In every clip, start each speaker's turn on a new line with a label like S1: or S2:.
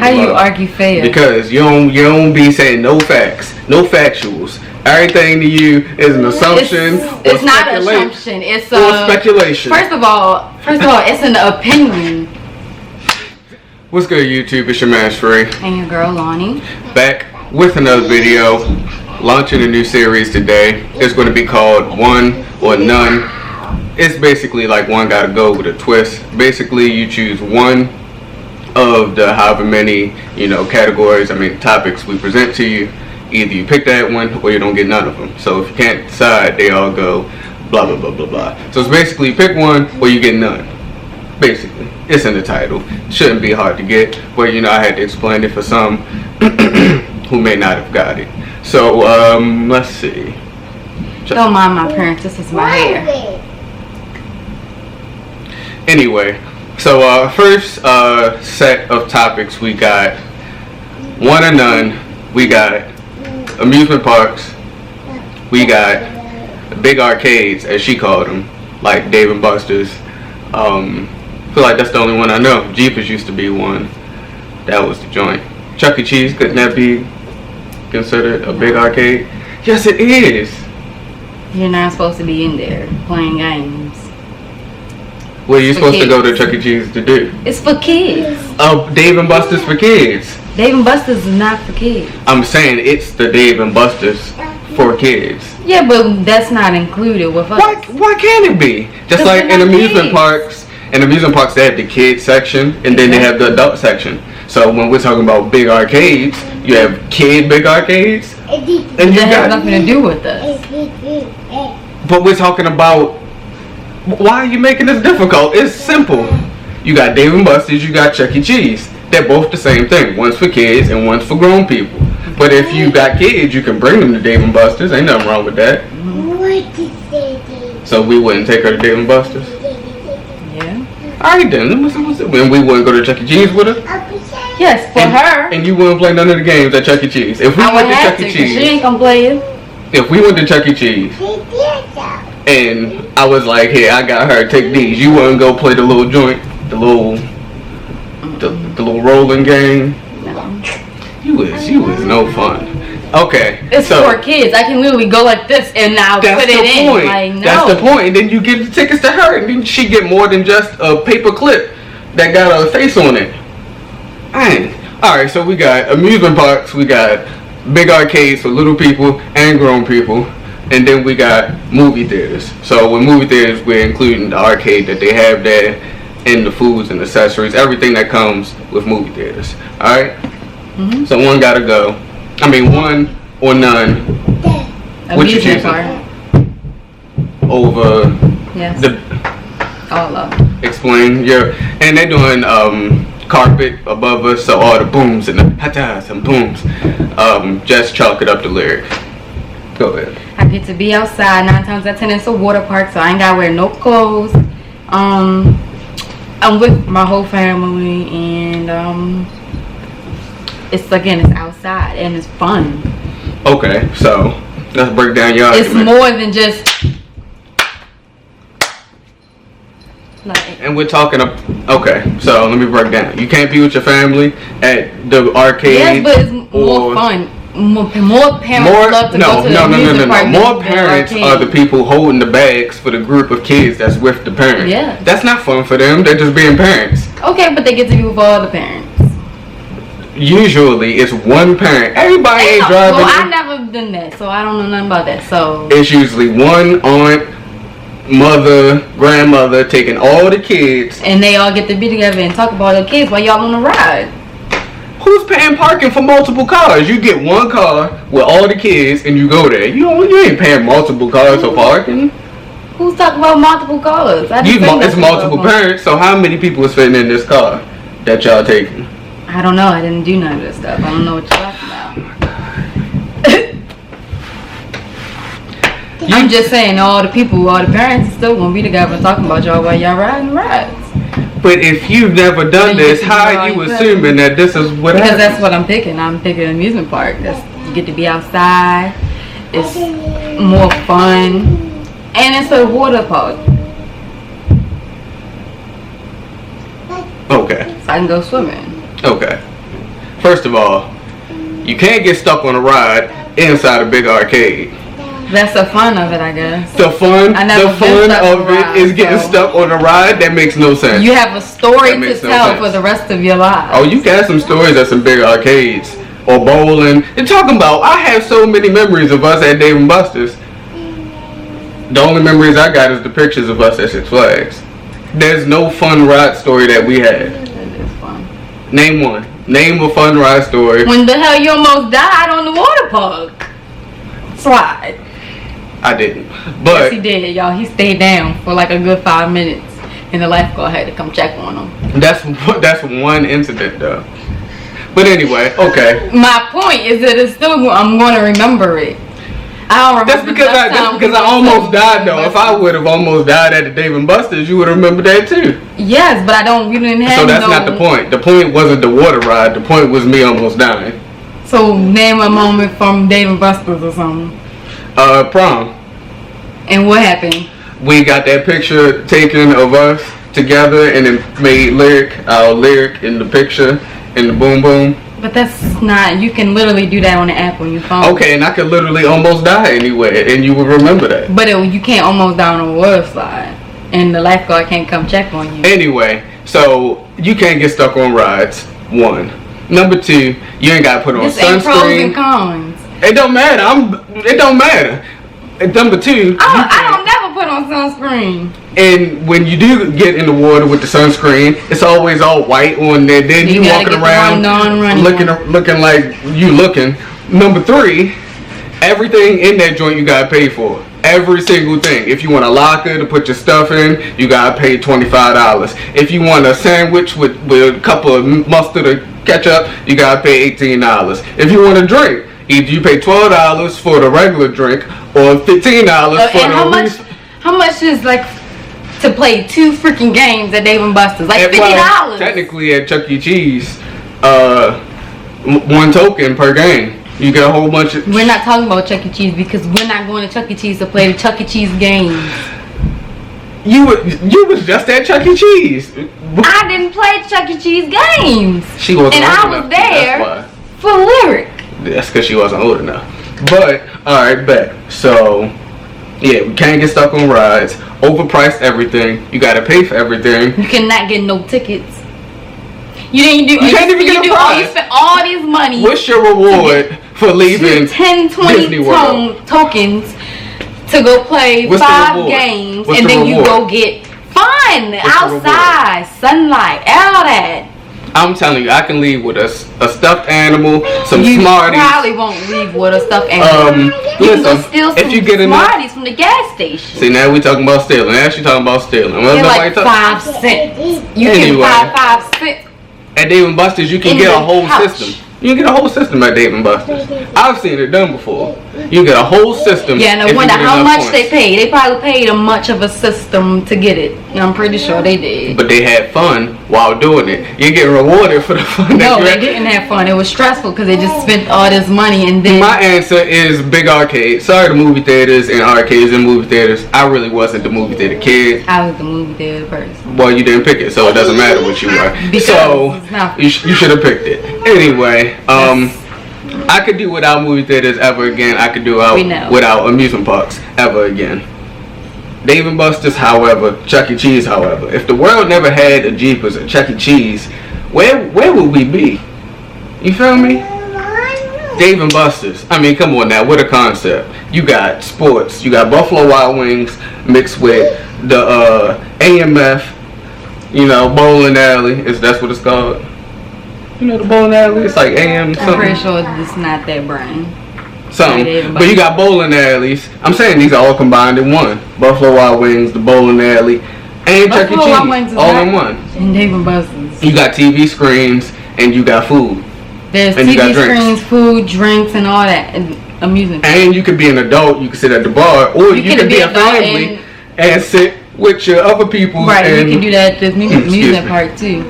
S1: How you argue fair?
S2: Because you don't be saying no facts, no factuals. Everything to you is an assumption.
S1: It's not an assumption. It's
S2: speculation.
S1: First of all, it's an opinion.
S2: What's good, YouTube? It's your man Free
S1: and your girl Lonnie.
S2: Back with another video, launching a new series today. It's going to be called One or None. It's basically like one gotta go with a twist. Basically, you choose one of the however many categories, topics we present to you. Either you pick that one or you don't get none of them. So if you can't decide, they all go blah blah blah blah blah. So it's basically you pick one or you get none. Basically, it's in the title. Shouldn't be hard to get, but I had to explain it for some who may not have got it. So let's see.
S1: Don't mind my parents. This is my hair.
S2: Anyway, so first set of topics we got one or none. We got amusement parks. We got big arcades, as she called them, like Dave and Buster's. I feel like that's the only one I know. Jeepers used to be one. That was the joint. Chuck E. Cheese, couldn't that be considered a big arcade? Yes, it is.
S1: You're not supposed to be in there playing games.
S2: What are you supposed to go to Chuck E. Cheese to do?
S1: It's for kids.
S2: Oh, Dave and Buster's for kids.
S1: Dave and Buster's is not for kids.
S2: I'm saying it's the Dave and Buster's for kids.
S1: Yeah, but that's not included with us.
S2: Why can't it be? Just like in amusement parks. In amusement parks, they have the kids section and then they have the adult section. So when we're talking about big arcades, you have kid big arcades, and
S1: that has nothing to do with us.
S2: But we're talking about. Why are you making this difficult? It's simple. You got Dave and Buster's, you got Chuck E. Cheese. They're both the same thing. One's for kids and one's for grown people. But if you got kids, you can bring them to Dave and Buster's. Ain't nothing wrong with that. So we wouldn't take her to Dave and Buster's?
S1: Yeah.
S2: Alright then. When we wouldn't go to Chuck E. Cheese with her?
S1: Yes, for her.
S2: And you wouldn't play none of the games at Chuck E. Cheese. If we went to Chuck E. Cheese.
S1: She ain't gonna play it.
S2: If we went to Chuck E. Cheese. And I was like, hey, I got her, take these. You wouldn't go play the little joint, the little rolling game.
S1: No.
S2: You was no fun. Okay.
S1: It's for kids. I can literally go like this and now put it in. Like, no.
S2: That's the point. And then you give the tickets to her, and then she get more than just a paper clip that got a face on it. Dang. All right, so we got amusement parks, we got big arcades for little people and grown people. And then we got movie theaters. So with movie theaters, we're including the arcade that they have there, and the foods and accessories, everything that comes with movie theaters. All right. Mm-hmm. So one gotta go. One or none. What you choosing? Over.
S1: Yes. All of them.
S2: Explain and they're doing carpet above us, so all the booms and the hatas and booms. Just chalk it up the lyric. Go ahead.
S1: I get to be outside 9 times out of 10. It's a water park, so I ain't gotta wear no clothes. I'm with my whole family, and it's outside and it's fun.
S2: Okay, so let's break down your argument.
S1: It's more than just
S2: and we're talking okay, so let me break down. You can't be with your family at the arcade.
S1: Yes, but it's more fun. More parents love to go to the amusement park.
S2: More parents are the people holding the bags for the group of kids that's with the parents.
S1: Yeah.
S2: That's not fun for them. They're just being parents.
S1: Okay, but they get to be with all the parents.
S2: Usually, it's one parent. Everybody ain't driving.
S1: Well, I've never done that, so I don't know nothing about that. So
S2: it's usually one aunt, mother, grandmother taking all the kids.
S1: And they all get to be together and talk about their kids while y'all on the ride.
S2: Who's paying parking for multiple cars? You get one car with all the kids and you go there. You ain't paying multiple cars for parking.
S1: Who's talking about multiple cars?
S2: It's multiple parents, so how many people is fitting in this car that y'all taking?
S1: I don't know. I didn't do none of this stuff. I don't know what you're talking about. I'm just saying all the parents are still gonna be together and talking about y'all while y'all riding rides.
S2: But if you've never done this, how are you assuming that this is what happens?
S1: Because that's what I'm picking. I'm picking an amusement park. You get to be outside. It's more fun. And it's a water park.
S2: Okay.
S1: So I can go swimming.
S2: Okay. First of all, you can't get stuck on a ride inside a big arcade.
S1: That's the fun of it, I guess.
S2: The fun of it is getting
S1: so
S2: stuck on a ride. That makes no sense.
S1: you have a story to
S2: no
S1: tell
S2: sense.
S1: for the rest of your life.
S2: Oh, you got some stories at some big arcades or bowling. You're talking about. I have so many memories of us at Dave & Buster's. The only memories I got is the pictures of us at Six Flags. There's no fun ride story that we had.
S1: That is fun.
S2: Name one. Name a fun ride story.
S1: When the hell you almost died on the water park slide?
S2: I didn't.
S1: Yes,
S2: But
S1: he did, y'all. He stayed down for like a good 5 minutes, and the lifeguard had to come check on him.
S2: that's one incident though. But anyway, okay.
S1: My point is that it's still. I'm going to remember it. I don't remember.
S2: That's because I almost died though. If I would have almost died at the Dave & Buster's, you would remember that too.
S1: Yes, but I don't. We didn't have.
S2: So that's not the point. The point wasn't the water ride. The point was me almost dying.
S1: So name a moment from Dave & Buster's or something.
S2: Prom.
S1: And what happened?
S2: We got that picture taken of us together, and it made our lyric in the picture, in the boom boom.
S1: But that's not. You can literally do that on the app on your phone.
S2: Okay, and I could literally almost die anyway, and you would remember that.
S1: But you can't almost die on a water slide, and the lifeguard can't come check on you.
S2: Anyway, so you can't get stuck on rides. One. Number two, you ain't got to put on
S1: This ain't pros and
S2: sunscreen.
S1: cons.
S2: It don't matter. It don't matter. And number two,
S1: I don't never put on sunscreen.
S2: and when you do get in the water with the sunscreen, it's always all white on there. Then you walking around looking like you looking. Number three, everything in that joint you gotta pay for. Every single thing. If you want a locker to put your stuff in, you gotta pay $25. If you want a sandwich with a couple of mustard or ketchup, you gotta pay $18. If you want a drink, either you pay $12 for the regular drink or $15 for the
S1: how much is like to play 2 freaking games at Dave & Buster's? Like $50.
S2: Well, technically at Chuck E. Cheese, 1 token per game. You get a whole bunch of.
S1: We're not talking about Chuck E. Cheese because we're not going to Chuck E. Cheese to play the Chuck E. Cheese games.
S2: You was just at Chuck E. Cheese.
S1: I didn't play Chuck E. Cheese games.
S2: She wasn't.
S1: And I was there for lyric.
S2: That's because she wasn't old enough. But alright, bet. So yeah, we can't get stuck on rides. Overpriced everything. You gotta pay for everything.
S1: You cannot get no tickets. You didn't do.
S2: You can't even get a prize.
S1: You spent all this money.
S2: What's your reward for leaving
S1: 10, 20
S2: Disney World?
S1: tokens to go play
S2: What's
S1: 5 games,
S2: What's
S1: and
S2: the
S1: then
S2: reward?
S1: you go get fun outside, sunlight, all that.
S2: I'm telling you, I can leave with a stuffed animal, some
S1: You
S2: Smarties.
S1: probably won't leave with a stuffed animal. You can
S2: Listen,
S1: go steal some
S2: if you get enough.
S1: Smarties from the gas station.
S2: See, now we talking about stealing. Now she talking about stealing.
S1: They're like 5 cents. You
S2: Anyway.
S1: can buy 5 cents.
S2: At Dave & Buster's, you can
S1: In
S2: get a
S1: the
S2: whole
S1: pouch.
S2: system. You can get a whole system at Dave & Buster's. I've seen it done before. You get a whole system.
S1: Yeah, and I
S2: if you
S1: wonder
S2: get
S1: how
S2: enough
S1: much
S2: points.
S1: they paid. They probably paid a much of a system to get it. I'm pretty sure they did.
S2: But they had fun while doing it. You're getting rewarded for the fun.
S1: No,
S2: that
S1: they
S2: you
S1: didn't have fun. It was stressful because they just spent all this money and then.
S2: My answer is big arcade. Sorry to movie theaters and arcades and movie theaters. I really wasn't the movie theater kid.
S1: I was the movie theater person.
S2: Well, you didn't pick it, so it doesn't matter what you were.
S1: Because
S2: So
S1: it's not-
S2: you should have picked it. Anyway, I could do without movie theaters ever again. I could do without amusement parks ever again. Dave & Buster's, however, Chuck E. Cheese, however. If the world never had a Jeepers or Chuck E. Cheese, where would we be? You feel me? Dave & Buster's. I mean, come on now. What a concept. You got sports. You got Buffalo Wild Wings mixed with the AMF. You know, bowling alley. That's what it's called. You know the bowling alley? It's like AM something.
S1: I'm pretty sure it's not that brand.
S2: Something. But you got bowling alleys. I'm saying these are all combined in one. Buffalo Wild Wings, the bowling alley, and Chuck E. Cheese. All in one.
S1: And Dave & Buster's.
S2: You got TV screens and you got food.
S1: There's
S2: and
S1: TV screens, food, drinks, and all that. And amusement.
S2: And you could be an adult. You could sit at the bar. Or you could be a family and sit with your other people.
S1: Right.
S2: And
S1: you can do that at this amusement park too.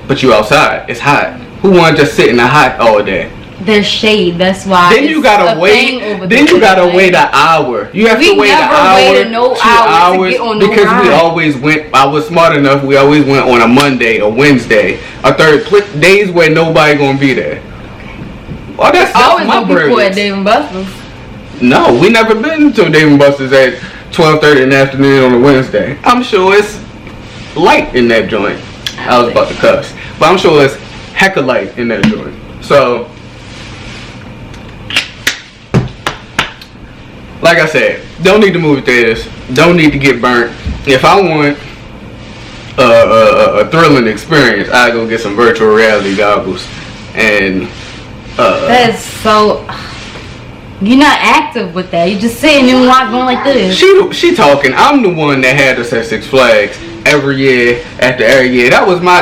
S2: But you outside. It's hot. Who want to just sit in the hot all day?
S1: there's shade. That's why.
S2: Then you gotta wait. Then you gotta wait an hour. You have to wait an hour,
S1: waited no
S2: 2
S1: hours to get on no
S2: because we
S1: ride.
S2: always went. I was smart enough. We always went on a Monday, a Wednesday, a third days where nobody gonna be there. Well, that's
S1: always
S2: my
S1: no people at
S2: brilliance.
S1: Dave and Buster's.
S2: No, we never been to Dave and Buster's at 12:30 in the afternoon on a Wednesday. I'm sure it's light in that joint. I was about to cuss, but I'm sure it's hecka light in that joint. So, like I said, don't need the movie theaters. Don't need to get burnt. If I want a thrilling experience, I go get some virtual reality goggles. And
S1: That is so. You're not active with that. You just sitting and watching going like this.
S2: she talking. I'm the one that had us at Six Flags every year after every year. That was my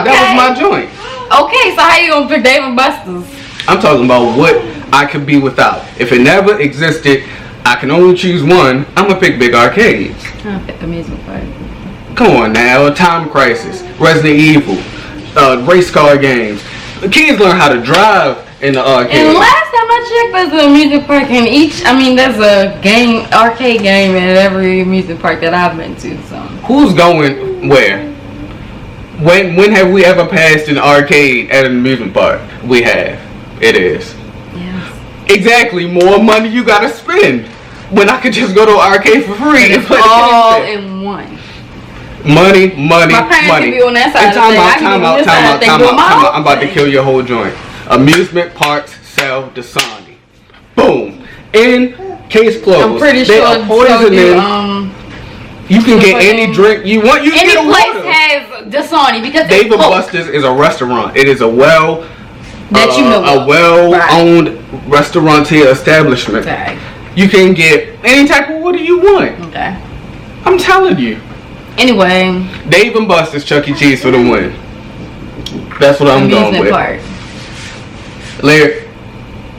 S2: joint.
S1: Okay, so how you gonna pick Dave and Buster's?
S2: I'm talking about what I could be without. If it never existed, I can only choose one. I'm gonna pick big arcades.
S1: I'll pick amusement park.
S2: Come on now, Time Crisis, Resident Evil, race car games. The kids learn how to drive in the arcade.
S1: And last time I checked, there's an amusement park in each. I mean, there's a arcade game at every amusement park that I've been to. So
S2: who's going where? When have we ever passed an arcade at an amusement park? We have. It is.
S1: yes,
S2: Exactly. More money you gotta spend when I could just go to an arcade for free and play
S1: all
S2: the game.
S1: in one.
S2: Money.
S1: My parents
S2: money.
S1: can be on that side
S2: And
S1: of the
S2: time
S1: thing. I
S2: out.
S1: can be on this side of the thing doing my own
S2: I'm about to
S1: thing.
S2: kill your whole joint. Amusement parks sell Dasani. Boom. In case closed.
S1: I'm pretty
S2: They
S1: sure
S2: are poisoning. You can get any drink you want. You can
S1: any
S2: get a
S1: place
S2: water.
S1: has Dasani because
S2: Dave
S1: it's
S2: and
S1: Coke
S2: Buster's is a restaurant. It is a well
S1: that you know
S2: a
S1: of.
S2: well-owned restaurateur establishment.
S1: Okay.
S2: You can get any type of water you want.
S1: Okay.
S2: I'm telling you.
S1: Anyway,
S2: Dave and Buster's Chuck E. Cheese for the win. That's what I'm going
S1: amusement
S2: with.
S1: park.
S2: Larry,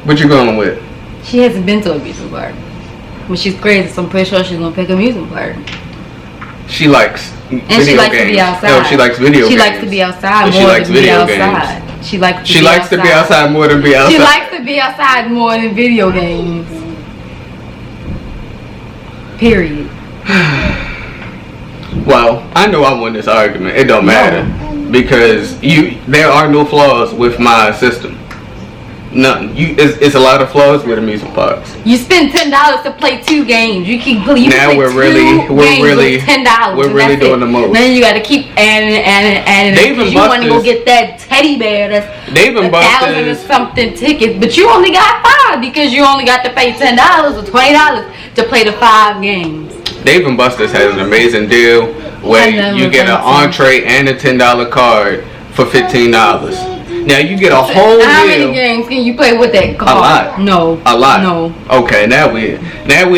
S2: what you going with?
S1: She hasn't been to an amusement park, but she's crazy. So I'm pretty sure she's gonna pick amusement park.
S2: She likes
S1: And
S2: video
S1: she likes
S2: games.
S1: to be outside.
S2: No, she likes video games.
S1: She likes to be outside
S2: And she
S1: more
S2: likes
S1: than be
S2: video
S1: outside. She likes
S2: to be outside more than be outside.
S1: She likes to be outside more than video games. Period.
S2: Well, I know I won this argument. It don't matter because there are no flaws with my system. None. It's a lot of flaws with amusement parks.
S1: You spend $10 to play 2 games. You can play
S2: Now we're really
S1: $10.
S2: we're really doing the most.
S1: Then you got to keep adding.
S2: Dave and
S1: you want to go
S2: Buster's-
S1: get that teddy bear that's
S2: Dave and
S1: 1,000 or
S2: Buster's-
S1: something tickets, but you only got 5 because you only got to pay $10 or $20 to play the 5 games.
S2: Dave and Buster's has an amazing deal where
S1: I never
S2: you get an
S1: thought so.
S2: entree and a $10 card for $15. Now you get a whole
S1: How many
S2: meal.
S1: games can you play with that card?
S2: A lot.
S1: No.
S2: A lot.
S1: No.
S2: Okay, now we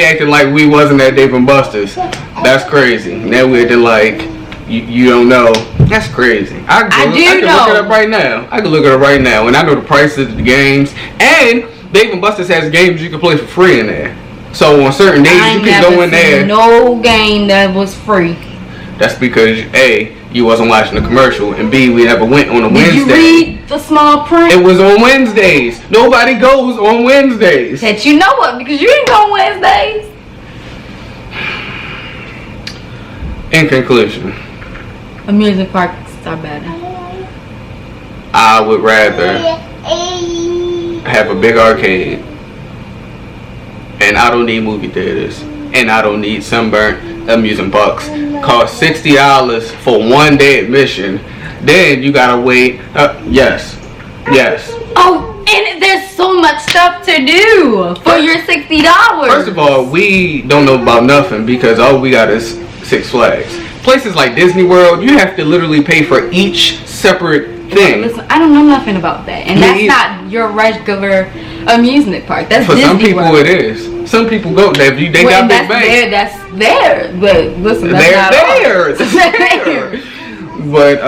S2: acting like we wasn't at Dave and Buster's. That's crazy. Now we acting like you don't know. That's crazy. I can
S1: do
S2: look it
S1: know.
S2: up right now. I can look it up right now, and I know the prices of the games. And Dave and Buster's has games you can play for free in there. So on certain days
S1: I
S2: you
S1: ain't
S2: can
S1: never
S2: go in there.
S1: seen no game that was free.
S2: That's because A, you wasn't watching the commercial, and B, we never went on a
S1: Did
S2: Wednesday.
S1: you read the small print?
S2: It was on Wednesdays. Nobody goes on Wednesdays.
S1: That you know what? Because you didn't go on Wednesdays.
S2: In conclusion,
S1: Amusement parks are better.
S2: I would rather have a big arcade, and I don't need movie theaters, and I don't need sunburnt amusement parks. Cost $60 for 1 day admission. Then you gotta wait. Yes.
S1: Oh, and there's so much stuff to do for your $60.
S2: First of all, we don't know about nothing because all we got is Six Flags. Places like Disney World, you have to literally pay for each separate thing.
S1: Listen, I don't know nothing about that, and
S2: Me
S1: that's
S2: either.
S1: not your regular amusement park. That's
S2: For
S1: Disney
S2: some people,
S1: World.
S2: it is. Some people go there. They got big banks.
S1: That's there. But listen, that's
S2: They're
S1: not
S2: there.
S1: ours.
S2: They're there. But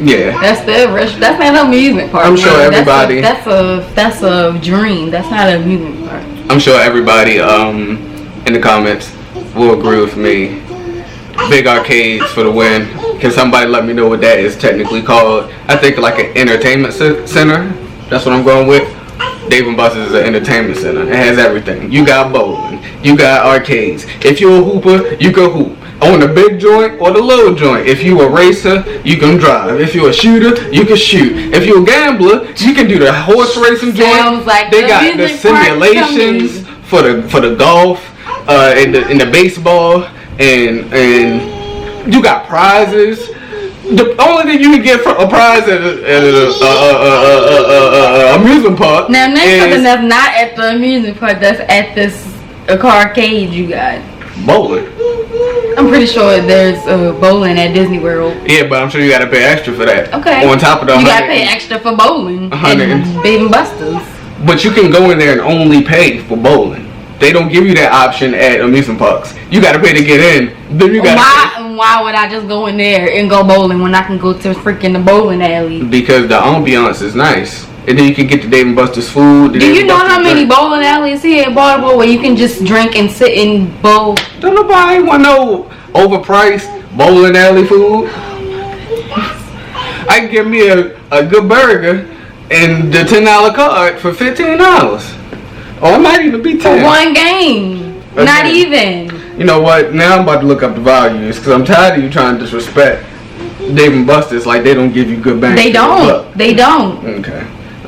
S2: yeah.
S1: That's that's not an amusement park.
S2: I'm sure
S1: man.
S2: everybody-
S1: That's a dream. That's not an amusement park.
S2: I'm sure everybody in the comments will agree with me. Big arcades for the win. Can somebody let me know what that is technically called? I think like an entertainment center. That's what I'm going with. Dave & Buster's is an entertainment center. It has everything. You got bowling. You got arcades. If you're a hooper, you can hoop. On the big joint or the little joint. If you a racer, you can drive. If you're a shooter, you can shoot. If you're a gambler, you can do the horse racing joint.
S1: Like
S2: they got the simulations for the golf, and the baseball, and you got prizes. The only thing you can get from a prize at a amusement park.
S1: Now name something that's not at the amusement park. That's at this arcade you got.
S2: Bowling.
S1: I'm pretty sure there's bowling at Disney World.
S2: Yeah, but I'm sure you gotta pay extra for that.
S1: Okay.
S2: On top of the
S1: you gotta pay extra for bowling and Dave & Buster's.
S2: But you can go in there and only pay for bowling. They don't give you that option at amusement parks. You gotta pay to get in. Then you gotta
S1: why would I just go in there and go bowling when I can go to freaking the bowling alley?
S2: Because the ambiance is nice. And then you can get the Dave & Buster's food.
S1: Do you know how many bowling alleys here in Baltimore where you can just drink and sit and bowl?
S2: Don't nobody want no overpriced bowling alley food. I can get me a good burger and the $10 card for $15. Or it might even be 10.
S1: For one game. Okay. Not even.
S2: You know what? Now I'm about to look up the values because I'm tired of you trying to disrespect Dave & Buster's like they don't give you good bang.
S1: They don't. They don't.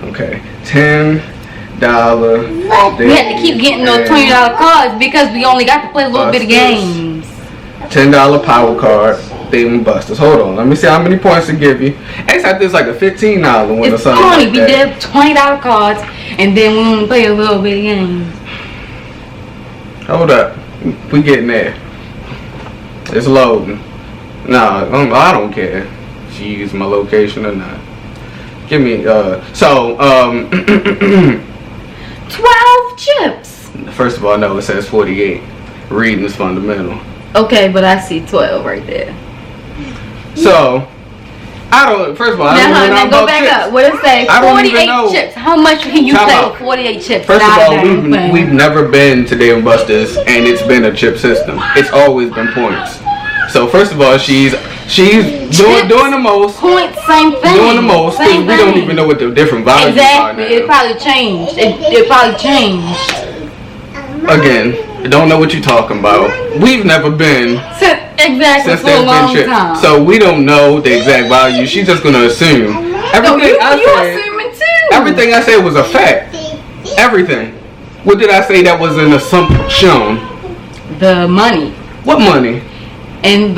S2: Okay. $10.
S1: We have to keep getting those $20 cards because we only got to play a little bit of games.
S2: $10 power card. Dave & Buster's. Hold on. Let me see how many points to give you. It's like this like a $15 one or something.
S1: 20.
S2: Like
S1: we did $20 cards and then we only play a little bit of games.
S2: Hold up. We getting there. It's loading. No, I don't care if you use my location or not. Give me 12
S1: chips.
S2: First of all, no, it says 48. Reading is fundamental.
S1: Okay, but I see 12 right there.
S2: So first of all, I don't even know
S1: go
S2: about
S1: back
S2: chips.
S1: Up. What it say? 48 chips. How much can you sell with 48 chips?
S2: First of all, we've never been to Dave & Buster's and it's been a chip system. It's always been points. So first of all, she's doing the most.
S1: Points, same thing.
S2: Doing the most. We don't even know what the different values are now.
S1: It probably changed. It probably changed.
S2: Again, don't know what you're talking about. We've never been
S1: since there's been time.
S2: So we don't know the exact value. She's just gonna assume. Everything
S1: assuming too.
S2: Everything I said was a fact. Everything. What did I say that was an assumption?
S1: The money.
S2: What money?
S1: And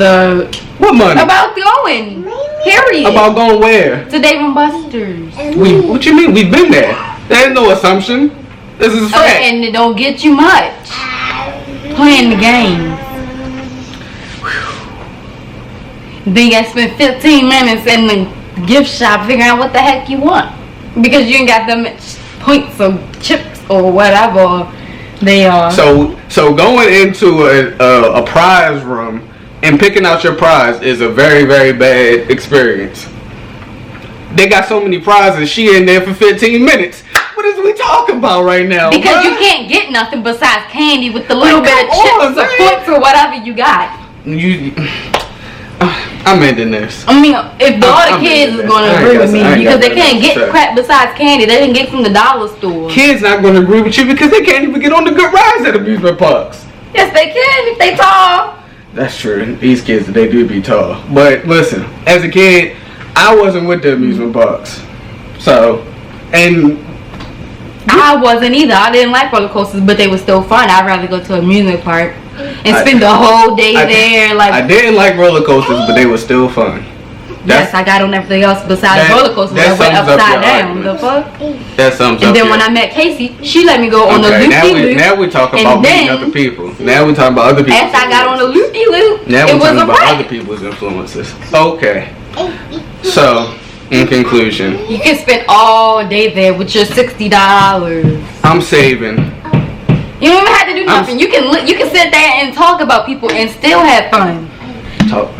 S2: what money?
S1: About going. Period.
S2: About going where?
S1: To Dave & Buster's.
S2: What you mean? We've been there. There's no assumption. This is a fact.
S1: And it don't get you much. Playing the game. Then you gotta spend 15 minutes in the gift shop figuring out what the heck you want. Because you ain't got that much points or chips or whatever they are.
S2: So going into a prize room and picking out your prize is a very, very bad experience. They got so many prizes, she in there for 15 minutes. What is we talking about right now?
S1: Because you can't get nothing besides candy with the little bit of chips or points or whatever you got.
S2: I'm ending this.
S1: I mean, if all the kids is going to agree with me because they can't get crap besides candy. They didn't get from the dollar store.
S2: Kids not going to agree with you because they can't even get on the good rides at amusement parks.
S1: Yes, they can if they tall.
S2: That's true. These kids, they do be tall. But listen, as a kid, I wasn't with the amusement parks. So, and
S1: I wasn't either. I didn't like roller coasters, but they were still fun. I'd rather go to an amusement park and spend the whole day there. Like
S2: I didn't like roller coasters, but they were still fun.
S1: Yes, I got on everything else besides roller coasters. I went upside down. The fuck?
S2: That sums up.
S1: And then when I met Casey, she let me go on the loopy-loop.
S2: Now we're talking about meeting other people. Now we're talking about other people.
S1: After I got on the loopy-loop,
S2: now we're talking about
S1: right.
S2: other people's influences. Okay. So, in conclusion,
S1: you can spend all day there with your $60.
S2: I'm saving.
S1: You don't even have to do nothing. You can sit there and talk about people and still have fun.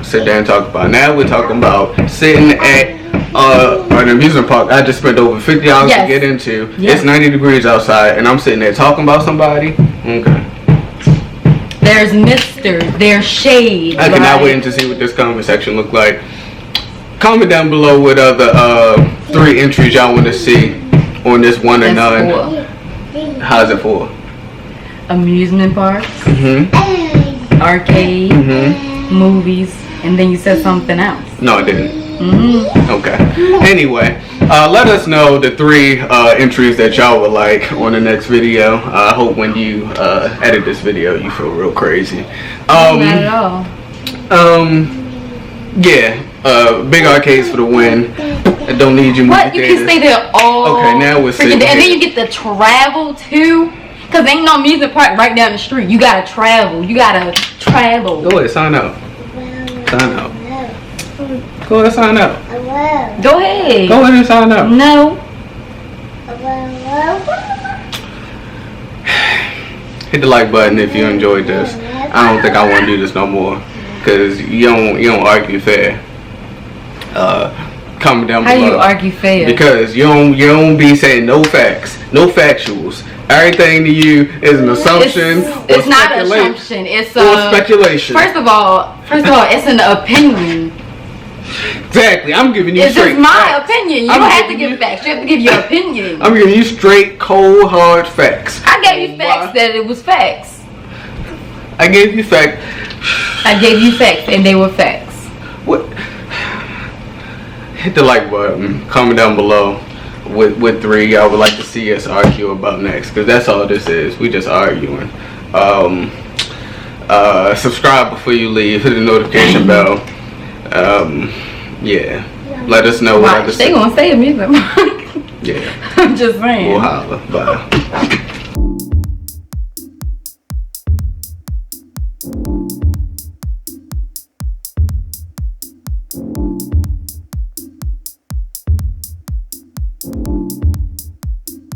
S2: Sit there and talk about. Now we're talking about sitting at an amusement park. I just spent over $50 to get into. Yes. It's 90 degrees outside, and I'm sitting there talking about somebody. Okay.
S1: There's misters. There's shade.
S2: I cannot wait to see what this comment section look like. Comment down below what other 3 entries y'all want to see on this one or
S1: That's
S2: none.
S1: 4.
S2: How's it 4?
S1: Amusement parks, arcade, movies, and then you said something else.
S2: No, I didn't. Okay. Anyway, let us know the 3 entries that y'all would like on the next video. I hope when you edit this video, you feel real crazy.
S1: Not at all.
S2: Yeah. Big arcades for the win. I don't need you.
S1: What? You can stay there all.
S2: Okay, now we're sitting
S1: and then
S2: here.
S1: you get to travel too, cause ain't no amusement park right down the street. You gotta travel. You gotta travel.
S2: Go ahead, sign up. Sign up. Go ahead, sign up.
S1: Go ahead.
S2: Go ahead and sign up.
S1: No.
S2: Hit the like button if you enjoyed this. I don't think I want to do this no more, cause you don't argue fair. Comment down
S1: How
S2: below.
S1: you argue fair?
S2: Because you don't be saying no facts, no factuals. Everything to you is an assumption.
S1: It's not an assumption. It's
S2: speculation.
S1: First of all, it's an opinion.
S2: Exactly. I'm giving you
S1: It's
S2: straight
S1: just my
S2: facts.
S1: opinion. You
S2: I'm
S1: don't have to
S2: giving
S1: give facts. You have to give your opinion.
S2: I'm giving you straight, cold, hard facts.
S1: I gave you facts that it was facts.
S2: I gave you facts.
S1: I gave you facts and they were facts.
S2: What? Hit the like button. Comment down below with 3 y'all would like to see us argue about next, because that's all this is. We just arguing. Subscribe before you leave. Hit the notification bell. Yeah. Let us know what
S1: Watch, they gonna say amusement park.
S2: Yeah.
S1: I'm just saying.
S2: We'll holla. Bye.